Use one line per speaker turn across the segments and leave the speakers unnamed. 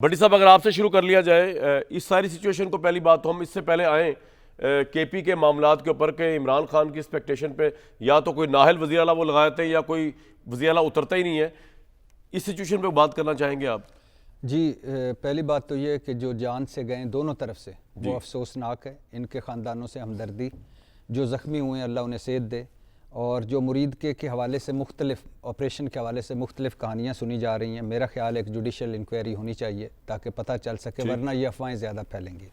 भट्टी साहब, अगर आपसे शुरू कर लिया जाए इस सारी सिचुएशन को, पहली बात तो हम इससे पहले आए केपी के मामलात के ऊपर के इमरान खान की एक्सपेक्टेशन पे या तो कोई नाहल वज़ीर आला वो लगाते हैं या कोई वज़ीर आला उतरता ही नहीं है। इस सिचुएशन पे बात करना चाहेंगे आप?
जी, पहली बात तो ये है कि जो जान से गए दोनों तरफ से वो अफसोसनाक है। इनके ख़ानदानों से हमदर्दी, जो ज़ख्मी हुए अल्लाह उन्हें सेहत दे। और जो मुरीद के हवाले से मुख्तलिफ ऑपरेशन के हवाले से मुख्तलिफ कहानियाँ सुनी जा रही हैं, मेरा ख्याल है एक जुडिशल इंक्वायरी होनी चाहिए ताकि पता चल सके, वरना ये अफवाहें ज़्यादा फैलेंगी।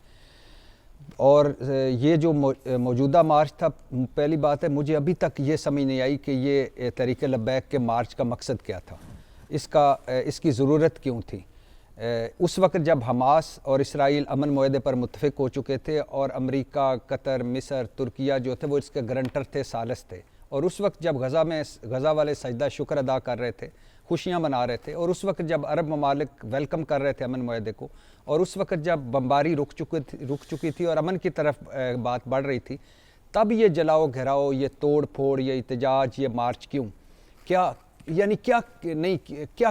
और ये जो मौजूदा मार्च था, पहली बात है मुझे अभी तक ये समझ नहीं आई कि ये तरीक़े लब्बैक के मार्च का मकसद क्या था, इसकी ज़रूरत क्यों थी। उस वक्त जब हमास और इसराइल अमन मुआहदे पर मुत्तफ़िक हो चुके थे और अमेरिका, कतर, मिस्र, तुर्किया जो थे वो इसके गारंटर थे, सालस थे। और उस वक्त जब गज़ा वाले सजदा शुक्र अदा कर रहे थे, खुशियाँ मना रहे थे, और उस वक्त जब अरब ममालिक वेलकम कर रहे थे अमन मुआहदे को, और उस वक्त जब बमबारी रुक चुकी थी और अमन की तरफ बात बढ़ रही थी, तब ये जलाओ घिराओ, ये तोड़ फोड़, ये एहतजाज, ये मार्च क्यों? क्या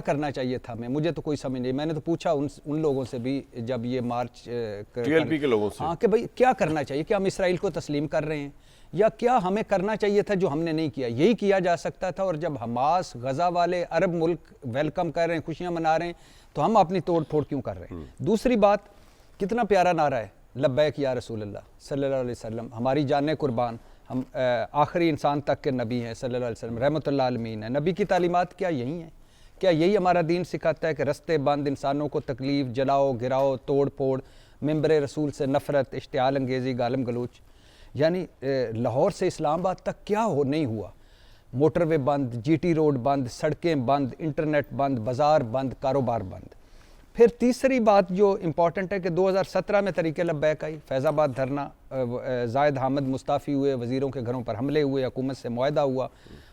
करना चाहिए था हमें? मुझे तो कोई समझ नहीं। मैंने तो पूछा उन लोगों से भी जब ये मार्च
टीएलपी के लोगों से,
हाँ, कि भाई क्या करना चाहिए, क्या हम इसराइल को तस्लीम कर रहे हैं या क्या हमें करना चाहिए था जो हमने नहीं किया? यही किया जा सकता था। और जब हमास, गज़ा वाले अरब मुल्क वेलकम कर रहे हैं, खुशियाँ मना रहे हैं, तो हम अपनी तोड़ फोड़ क्यों कर रहे हैं? दूसरी बात, कितना प्यारा नारा है, लब्बैक या रसूल अल्लाह सल्लल्लाहु अलैहि वसल्लम, हमारी जाने कुर्बान, हम आखिरी इंसान तक के नबी हैं सल्लल्लाहु अलैहि वसल्लम, रहमतुल्लाह आलमीन है। नबी की तालीमात क्या यही हैं? क्या यही हमारा दीन सिखाता है कि रस्ते बंद, इंसानों को तकलीफ़, जलाओ गिराओ, तोड़ फोड़, मिंबर रसूल से नफ़रत, इश्तियाल अंगेज़ी, गालम गलोच? यानी लाहौर से इस्लामाबाद तक क्या नहीं हुआ? मोटरवे बंद, जीटी रोड बंद, सड़कें बंद, इंटरनेट बंद, बाज़ार बंद, कारोबार बंद। फिर तीसरी बात जो इम्पॉर्टेंट है कि 2017 में तरीक़े लब्बैक आई, फैज़ाबाद धरना, ज़ाहिद हामिद मुस्ताफ़ी हुए, वज़ीरों के घरों पर हमले हुए, हुकूमत से मुआहदा हुआ,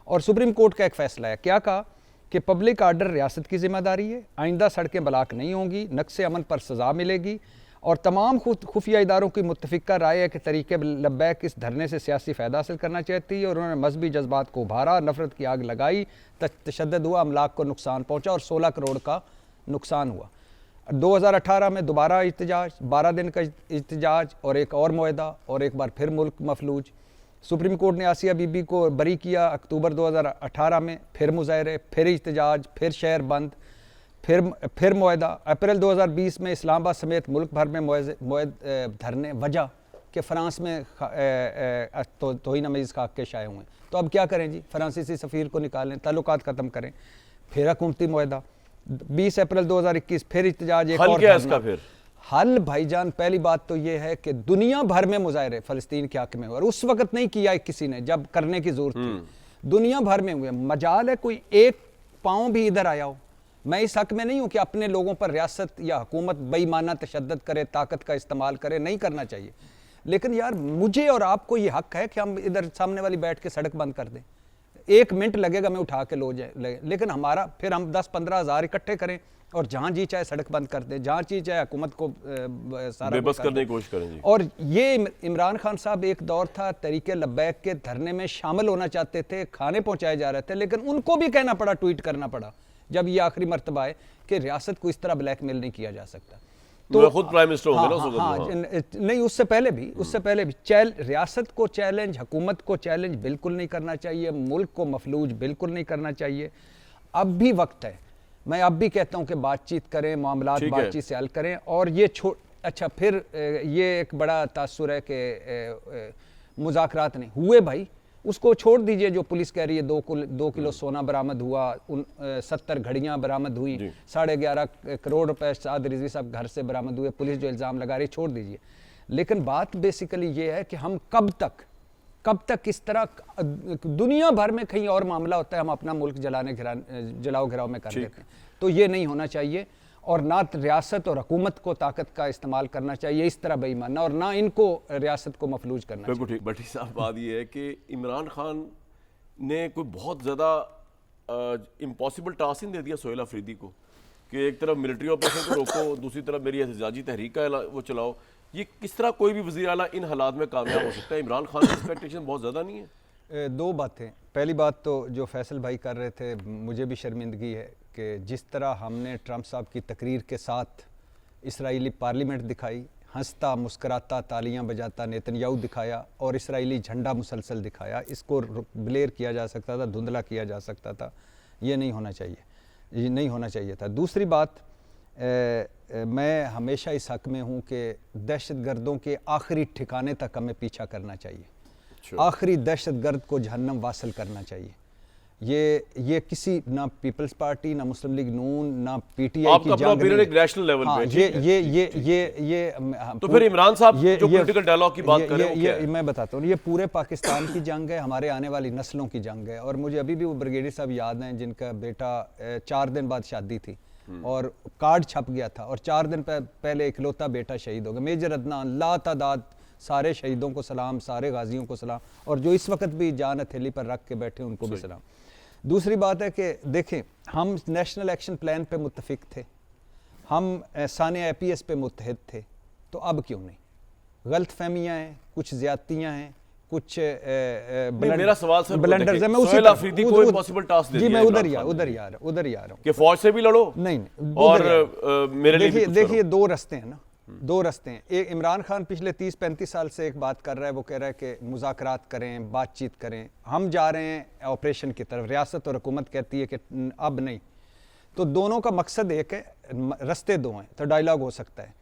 और सुप्रीम कोर्ट का एक फ़ैसला है। क्या कहा कि पब्लिक आर्डर रियासत की ज़िम्मेदारी है, आइंदा सड़कें ब्लॉक नहीं होंगी, नक्शे अमन पर सज़ा मिलेगी, और तमाम खुफिया इदारों की मुत्तफ़िका राय है कि तरीक़े लब्बैक इस धरने से सियासी फ़ायदा हासिल करना चाहती है। और उन्होंने मजहबी जज्बात को उभारा, नफ़रत की आग लगाई, तशद्दुद हुआ, अमलाक को नुकसान पहुँचा और 16 करोड़ का नुकसान हुआ। 2018 में दोबारा एहतजाज, 12 दिन का एहतजाज और एक और मुआहदा, और एक बार फिर मुल्क मफलूज। सुप्रीम कोर्ट ने आसिया बीबी को बरी किया अक्टूबर 2018 में, फिर मुजाहरे, फिर एहतजाज, फिर शहर बंद, फिर मुआहदा। अप्रैल 2020 में इस्लामाबाद समेत मुल्क भर में धरने, वजह कि फ़्रांस में तौहीन आमेज़ खाके शाये हुए। तो अब क्या करें जी? फ्रांसीसी सफ़ीर को निकालें, ताल्लुकात ख़त्म करें, फिर हुकूमती मुआहदा। 20 अप्रैल 2021 फिर एहतजाज, एक और
क्या इसका फिर
हल? भाईजान, पहली बात तो ये है कि दुनिया भर में मुजाहरे फ़लस्तीन के हक़ में हुए, और उस वक़्त नहीं किया किसी ने जब करने की ज़रूरत थी। दुनिया भर में हुए। मजाल है कोई एक पाँव भी इधर आया हो। मैं इस हक़ में नहीं हूँ कि अपने लोगों पर रियासत या हुकूमत बेईमाना तशद्दुद करे, ताकत का इस्तेमाल करे, नहीं करना चाहिए। लेकिन यार, मुझे और आपको ये हक़ है कि हम इधर सामने वाली बैठ के सड़क बंद कर दें। 1 मिनट लगेगा, मैं उठा के लो जाए, लेकिन हमारा फिर हम 10-15 हज़ार इकट्ठे करें और जहाँ जी चाहे सड़क बंद कर दें, जहाँ जी चाहे हुकूमत को सारा
बेबस करने की कोशिश करें जी।
और ये इमरान खान साहब, एक दौर था तरीक़े लब्बैक के धरने में शामिल होना चाहते थे, खाने पहुँचाए जा रहे थे, लेकिन उनको भी कहना पड़ा, ट्वीट करना पड़ा जब ये आखिरी मर्तबा है कि रियासत को इस तरह ब्लैकमेल नहीं किया जा सकता।
तो खुद प्राइम मिनिस्टर होंगे ना उस
वक्त? नहीं, उससे पहले भी रियासत को चैलेंज, हुकूमत को चैलेंज बिल्कुल नहीं करना चाहिए, मुल्क को मफलूज बिल्कुल नहीं करना चाहिए। अब भी वक्त है, मैं अब भी कहता हूँ कि बातचीत करें, मामलात बातचीत से हल करें। और ये अच्छा, फिर ये एक बड़ा तासुर है कि मुज़ाकरात नहीं हुए। भाई, उसको छोड़ दीजिए। जो पुलिस कह रही है 2 किलो सोना बरामद हुआ, 70 घड़ियाँ बरामद हुई, 11.5 करोड़ रुपए साद रिजवी साहब घर से बरामद हुए, पुलिस जो इल्ज़ाम लगा रही है, छोड़ दीजिए। लेकिन बात बेसिकली ये है कि हम कब तक इस तरह दुनिया भर में कहीं और मामला होता है, हम अपना मुल्क जलाओ घिराव में कर देते हैं। तो ये नहीं होना चाहिए, और ना रियासत और हुकूमत को ताकत का इस्तेमाल करना चाहिए इस तरह बेईमाना, और ना इनको रियासत को मफलूज करना चाहिए।
बिल्कुल ठीक। भट्टी साहब, बात ये है कि इमरान खान ने कोई बहुत ज़्यादा इम्पॉसिबल टास्क दे दिया सोहेल अफरीदी को कि एक तरफ मिलिट्री ऑपरेशन को रोको, दूसरी तरफ मेरी एहतजाजी तहरीक का वो चलाओ। ये किस तरह कोई भी वज़ीर आला इन हालात में कामयाब हो सकता है? इमरान खान की एक्सपेक्टेशन बहुत ज़्यादा नहीं है?
दो बातें। पहली बात तो जो फैसल भाई कर रहे थे, मुझे भी शर्मिंदगी है कि जिस तरह हमने ट्रंप साहब की तकरीर के साथ इसराइली पार्लियामेंट दिखाई, हंसता मुस्कराता तालियां बजाता नेतन्याहू दिखाया और इसराइली झंडा मुसलसल दिखाया। इसको ब्लेयर किया जा सकता था, धुंधला किया जा सकता था। ये नहीं होना चाहिए, ये नहीं होना चाहिए था। दूसरी बात, मैं हमेशा इस हक में हूँ कि दहशतगर्दों के आखिरी ठिकाने तक हमें पीछा करना चाहिए। आखिरी दहशतगर्द को जहन्नम वासिल करना चाहिए। ये किसी ना पीपल्स पार्टी, ना मुस्लिम लीग नून, ना पीटीआई की जंग नहीं।
एक नेशनल लेवल
हाँ,
पे
ये
तो फिर इमरान साहब जो पॉलिटिकल डायलॉग की बात कर रहे हैं वो क्या है?
मैं बताता हूँ, ये पूरे पाकिस्तान की जंग है, हमारे आने वाली नस्लों की जंग है। और मुझे अभी भी वो ब्रिगेडियर साहब याद हैं जिनका बेटा 4 दिन बाद शादी थी और कार्ड छप गया था और 4 दिन पहले इकलौता बेटा शहीद हो गया। मेजर अदनान, लातादाद सारे शहीदों को सलाम, सारे गाजियों को सलाम, और जो इस वक्त भी जान हथेली पर रख के बैठे उनको भी सलाम। दूसरी बात है कि देखें, हम नेशनल एक्शन प्लान पे मुत्तफिक थे, हम सानिया APS पे मुत्तहिद थे, तो अब क्यों नहीं? गलत फहमियाँ हैं, कुछ ज़्यादतियाँ हैं, कुछ
मेरा सवाल सर
ब्लंडर्स है। मैं उसी
सोहेल अफरीदी को इम्पॉसिबल टास्क दे
जी,
दिया
मैं उधर ही आ रहा हूँ
कि फौज से भी लड़ो
नहीं
और मेरे लिए भी कुछ
देखिए 2 रास्ते हैं ना, 2 रास्ते हैं। एक, इमरान खान पिछले 30-35 साल से एक बात कर रहा है, वो कह रहा है कि मुज़ाकरात करें, बातचीत करें। हम जा रहे हैं ऑपरेशन की तरफ, रियासत और हुकूमत कहती है कि अब नहीं। तो दोनों का मकसद एक है, रास्ते 2 हैं, तो डायलॉग हो सकता है।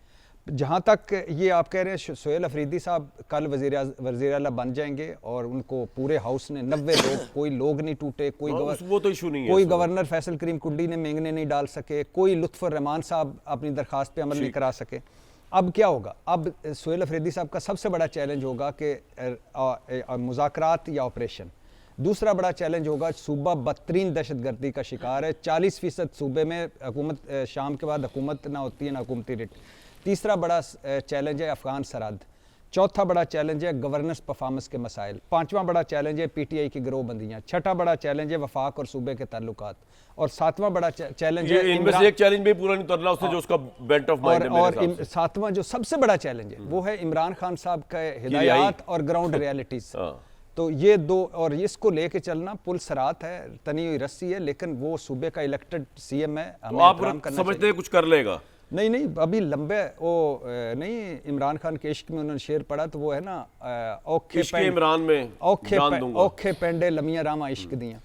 जहाँ तक ये आप कह रहे हैं सोहेल अफरीदी साहब कल वज़ीर आला बन जाएंगे और उनको पूरे हाउस ने 90 लोग, कोई लोग नहीं टूटे, कोई
वो तो इशू नहीं है,
कोई गवर्नर फैसल करीम कुंडी ने मेंगने नहीं डाल सके, कोई लुत्फ़ुर रहमान साहब अपनी दरख्वास्त पे अमल नहीं करा सके। अब क्या होगा? अब सोहेल अफरीदी साहब का सबसे बड़ा चैलेंज होगा कि मुज़ाकरात या ऑपरेशन। दूसरा बड़ा चैलेंज होगा, सूबा बदतरीन दहशतगर्दी का शिकार है, 40% सूबे में हुकूमत, शाम के बाद हुकूमत ना होती है ना हुकूमती रिट। तीसरा बड़ा चैलेंज है अफ़गान सरहद। चौथा बड़ा चैलेंज है गवर्नेंस परफॉर्मेंस के मसाइल। 5वां बड़ा चैलेंज है PTI की गिरोहबंदियाँ। 6ठा बड़ा चैलेंज है वफाक और सूबे के ताल्लुकात। और 7वां बड़ा चैलेंज है,
इनमें से एक चैलेंज भी पूरा नहीं उतरना उससे, जो उसका बेंट ऑफ माइंड है मेरे हिसाब से।
7वां जो सबसे बड़ा चैलेंज है वो है इमरान खान साहब का हिदायत और ग्राउंड रियलिटीज। तो ये 2, और इसको लेके चलना पुल सरात है, तनी हुई रस्सी है, लेकिन वो सूबे का इलेक्टेड CM है, हमें
आप समझते हैं कुछ कर लेगा?
नहीं, अभी लंबे वो नहीं, इमरान खान के इश्क में उन्होंने शेर पढ़ा, तो वो है ना,
इश्क इमरान में जान दूंगा,
औखे पेंडे लमिया रामा इश्क दियां।